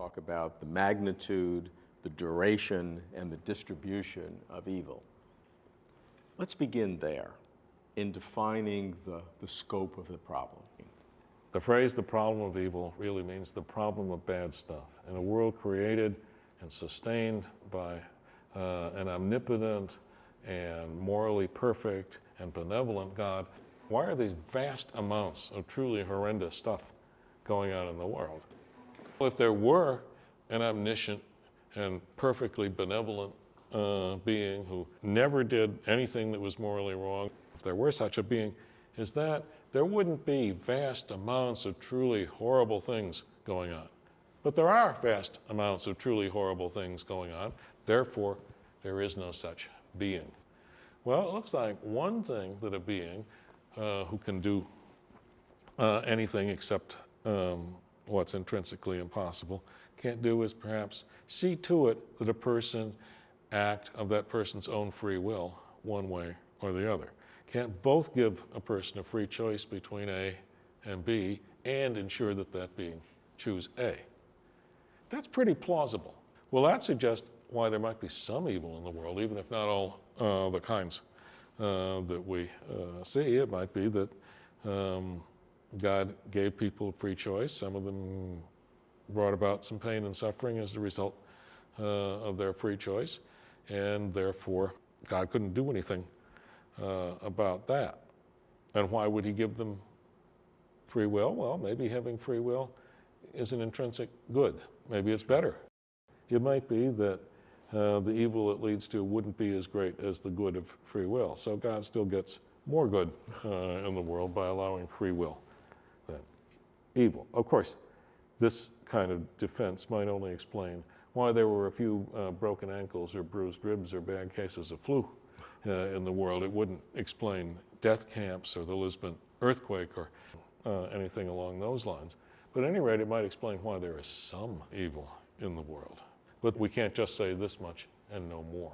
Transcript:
talk about the magnitude, the duration, and the distribution of evil. Let's begin there in defining the scope of the problem. The phrase, the problem of evil, really means the problem of bad stuff. In a world created and sustained by an omnipotent and morally perfect and benevolent God, why are these vast amounts of truly horrendous stuff going on in the world? Well, if there were an omniscient and perfectly benevolent being who never did anything that was morally wrong, if there were such a being, is that there wouldn't be vast amounts of truly horrible things going on. But there are vast amounts of truly horrible things going on. Therefore, there is no such being. Well, it looks like one thing that a being who can do anything except what's intrinsically impossible can't do is perhaps see to it that a person act of that person's own free will one way or the other. Can't both give a person a free choice between A and B and ensure that that being choose A. That's pretty plausible. Well, that suggests why there might be some evil in the world, even if not all the kinds that we see. It might be that God gave people free choice. Some of them brought about some pain and suffering as a result of their free choice, and therefore God couldn't do anything about that. And why would he give them free will? Well, maybe having free will is an intrinsic good. Maybe it's better. It might be that the evil it leads to wouldn't be as great as the good of free will. So God still gets more good in the world by allowing free will than evil. Of course, this kind of defense might only explain why there were a few broken ankles or bruised ribs or bad cases of flu in the world. It wouldn't explain death camps or the Lisbon earthquake or anything along those lines. But at any rate, it might explain why there is some evil in the world. But we can't just say this much and no more.